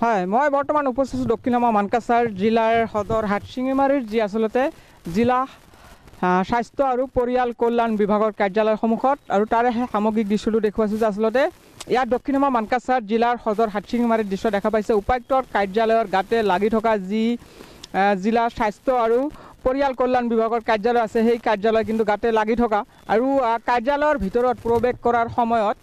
হয়, মই বৰ্তমান উপস্থিত দক্ষিণামা মানকাছাৰ জিলাৰ সদৰ হাটশিঙিমাৰীৰ যি আচলতে জিলা স্বাস্থ্য আৰু পৰিয়াল কল্যাণ বিভাগৰ কাৰ্যালয়ৰ সন্মুখত আৰু তাৰে সামগ্ৰিক দৃশ্যটো দেখুৱাইছোঁ যে আচলতে ইয়াত দক্ষিণামা মানকাছাৰ জিলাৰ সদৰ হাটশিঙিমাৰীৰ দৃশ্য দেখা পাইছে। উপায়ুক্তৰ কাৰ্যালয়ৰ গাতে লাগি থকা যি জিলা স্বাস্থ্য আৰু পৰিয়াল কল্যাণ বিভাগৰ কাৰ্যালয় আছে সেই কাৰ্যালয় কিন্তু গাতে লাগি থকা আৰু কাৰ্যালয়ৰ ভিতৰত প্ৰৱেশ কৰাৰ সময়ত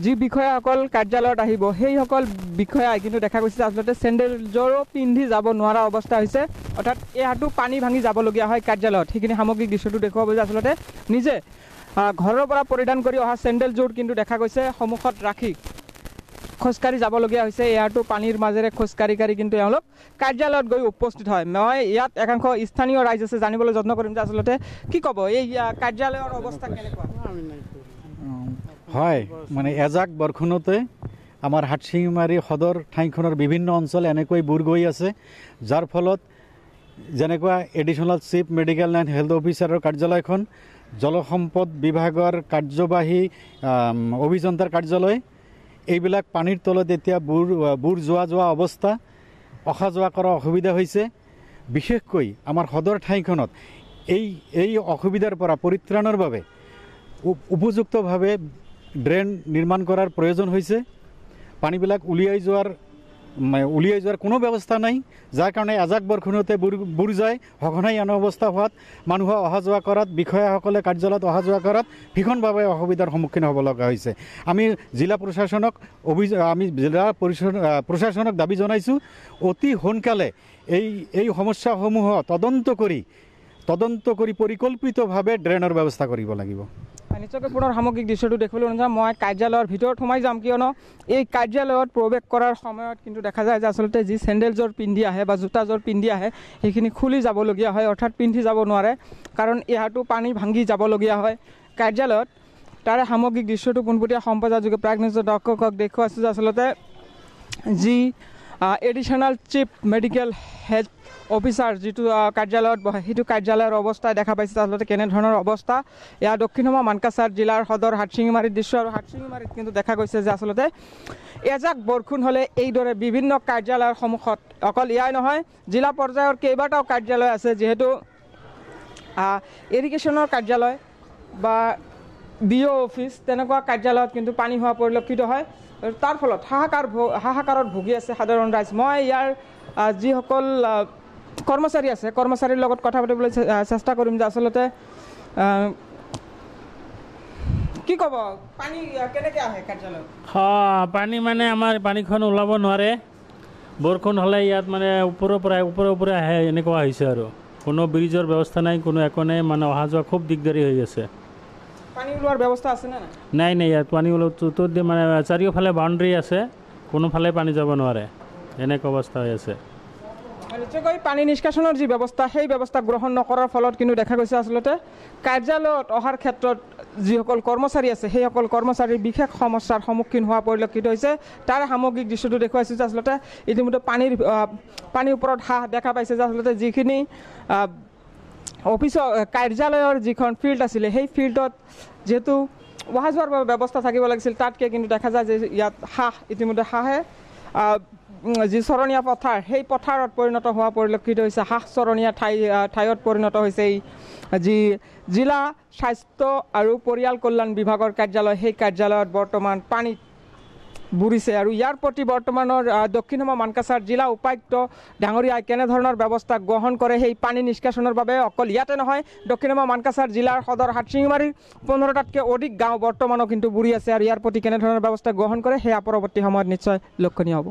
যি বিষয়াসকল কাৰ্যালয়ত আহিব সেইসকল বিষয়াই কিন্তু দেখা গৈছে আচলতে চেণ্ডেলযোৰো পিন্ধি যাব নোৱাৰা অৱস্থা হৈছে, অৰ্থাৎ এহাটো পানী ভাঙি যাবলগীয়া হয় কাৰ্যালয়ত। সেইখিনি সামগ্ৰিক দৃশ্যটো দেখুৱাব যে আচলতে নিজে ঘৰৰ পৰা পৰিধান কৰি অহা চেণ্ডেলযোৰ কিন্তু দেখা গৈছে সন্মুখত ৰাখি খোজকাঢ়ি যাবলগীয়া হৈছে। এহাটো পানীৰ মাজেৰে খোজকাঢ়ি কিন্তু এওঁলোক কাৰ্যালয়ত গৈ উপস্থিত হয়। মই ইয়াত একাংশ স্থানীয় ৰাইজ আছে, জানিবলৈ যত্ন কৰিম যে আচলতে কি ক'ব এই কাৰ্যালয়ৰ অৱস্থা কেনেকুৱা। হয়, মানে এজাক বৰষুণতে আমাৰ হাটশিঙিমাৰী সদৰ ঠাইখনৰ বিভিন্ন অঞ্চল এনেকৈ বুৰ গৈ আছে, যাৰ ফলত যেনেকুৱা additional chief medical and health অফিচাৰৰ কাৰ্যালয়খন, জলসম্পদ বিভাগৰ কাৰ্যবাহী অভিযন্তাৰ কাৰ্যালয়, এইবিলাক পানীৰ তলত এতিয়া বুৰ যোৱা অৱস্থা, অহা যোৱা কৰা অসুবিধা হৈছে। বিশেষকৈ আমাৰ সদৰ ঠাইখনত এই অসুবিধাৰ পৰা পৰিত্ৰাণৰ বাবে উপযুক্তভাৱে ড্ৰেইন নিৰ্মাণ কৰাৰ প্ৰয়োজন হৈছে। পানীবিলাক উলিয়াই যোৱাৰ কোনো ব্যৱস্থা নাই, যাৰ কাৰণে এজাক বৰষুণতে বুৰ যায়। সঘনাই এনে অৱস্থা হোৱাত মানুহে অহা যোৱা কৰাত, বিষয়াসকলে কাৰ্যালয়ত অহা যোৱা কৰাত ভীষণভাৱে অসুবিধাৰ সন্মুখীন হ'ব লগা হৈছে। আমি জিলা প্ৰশাসনক দাবী জনাইছোঁ, অতি সোনকালে এই সমস্যাসমূহ তদন্ত কৰি পৰিকল্পিতভাৱে ড্ৰেইনৰ ব্যৱস্থা কৰিব লাগিব। নিশ্চয়কৈ পুনৰ সামগ্ৰিক দৃশ্যটো দেখিবলৈ অনুযায়ী মই কাৰ্যালয়ৰ ভিতৰত সোমাই যাম, কিয়নো এই কাৰ্যালয়ত প্ৰৱেশ কৰাৰ সময়ত কিন্তু দেখা যায় যে আচলতে যি চেণ্ডেলযোৰ পিন্ধি আহে বা জোতাযোৰ পিন্ধি আহে সেইখিনি খুলি যাবলগীয়া হয়, অৰ্থাৎ পিন্ধি যাব নোৱাৰে, কাৰণ এহাটো পানী ভাঙি যাবলগীয়া হয় কাৰ্যালয়ত। তাৰে সামগ্ৰিক দৃশ্যটো পোনপটীয়া সম্প্ৰচাৰযোগে প্ৰাগ নিউজৰ দৰ্শকক দেখুৱাইছোঁ যে আচলতে যি additional chief medical health officer যিটো কাৰ্যালয়ত বহে সেইটো কাৰ্যালয়ৰ অৱস্থা দেখা পাইছে আচলতে কেনেধৰণৰ অৱস্থা। এয়া দক্ষিণামা মানকাছাৰ জিলাৰ সদৰ হাটশিঙিমাৰীৰ দৃশ্য, আৰু হাটশিঙিমাৰীত কিন্তু দেখা গৈছে যে আচলতে এজাক বৰষুণ হ'লে এইদৰে বিভিন্ন কাৰ্যালয়ৰ সন্মুখত, অকল এয়াই নহয় জিলা পৰ্যায়ৰ কেইবাটাও কাৰ্যালয় আছে, যিহেতু ইৰিগেশ্যনৰ কাৰ্যালয় বা BO অফিচ তেনেকুৱা কাৰ্যালয়ত কিন্তু পানী হোৱা পৰিলক্ষিত হয়। তাৰ ফলত হাহাকাৰত ভুগি আছে সাধাৰণ ৰাইজ। মই ইয়াৰ যিসকল কৰ্মচাৰী আছে কৰ্মচাৰীৰ লগত কথা পাতিবলৈ চেষ্টা কৰিম যে আচলতে কি ক'ব, পানী কেনেকৈ আহে কাৰ্যালয়ত? পানী মানে আমাৰ পানীখন ওলাব নোৱাৰে, বৰষুণ হ'লে ইয়াত মানে ওপৰে আহে, এনেকুৱা হৈছে আৰু কোনো ব্ৰিজৰ ব্যৱস্থা নাই, কোনো একো নাই, মানে অহা যোৱা খুব দিগদাৰী হৈ আছে। পানী ওলোৱাৰ ব্যৱস্থা আছেনে নাই? ইয়াত পানী ওলোৱাটো মানে চাৰিওফালে বাউণ্ডেৰী আছে, কোনোফালে পানী যাব নোৱাৰে, এনেকুৱা অৱস্থা হৈ আছে। নিশ্চয়কৈ পানী নিষ্কাশনৰ যি ব্যৱস্থা সেই ব্যৱস্থা গ্ৰহণ নকৰাৰ ফলত কিন্তু দেখা গৈছে আচলতে কাৰ্যালয়ত অহাৰ ক্ষেত্ৰত যিসকল কৰ্মচাৰী আছে সেইসকল কৰ্মচাৰীৰ বিশেষ সমস্যাৰ সন্মুখীন হোৱা পৰিলক্ষিত হৈছে। তাৰে সামগ্ৰিক দৃশ্যটো দেখুৱাইছোঁ যে আচলতে ইতিমধ্যে পানীৰ ওপৰত হাঁহ দেখা পাইছে যে আচলতে যিখিনি অফিচৰ কাৰ্যালয়ৰ যিখন ফিল্ড আছিলে সেই ফিল্ডত যিহেতু অহা যোৱাৰ বাবে ব্যৱস্থা থাকিব লাগিছিল, তাতকৈ কিন্তু দেখা যায় যে ইয়াত ইতিমধ্যে হাঁহে যি চৰণীয়া পথাৰ সেই পথাৰত পৰিণত হোৱা পৰিলক্ষিত হৈছে। হাঁহ চৰণীয়া ঠাইত পৰিণত হৈছে এই যি জিলা স্বাস্থ্য আৰু পৰিয়াল কল্যাণ বিভাগৰ কাৰ্যালয়, সেই কাৰ্যালয়ত বৰ্তমান পানীত বুৰিছে। আৰু ইয়াৰ প্ৰতি বৰ্তমানৰ দক্ষিণামা মানকাছাৰ জিলা উপায়ুক্ত ডাঙৰীয়াই কেনেধৰণৰ ব্যৱস্থা গ্ৰহণ কৰে সেই পানী নিষ্কাশনৰ বাবে, অকল ইয়াতে নহয় দক্ষিণামা মানকাছাৰ জিলাৰ সদৰ হাটশিঙিমাৰীৰ 15টাতকৈ অধিক গাঁও বৰ্তমানো কিন্তু বুৰি আছে, আৰু ইয়াৰ প্ৰতি কেনেধৰণৰ ব্যৱস্থা গ্ৰহণ কৰে সেয়া পৰৱৰ্তী সময়ত নিশ্চয় লক্ষণীয় হ'ব।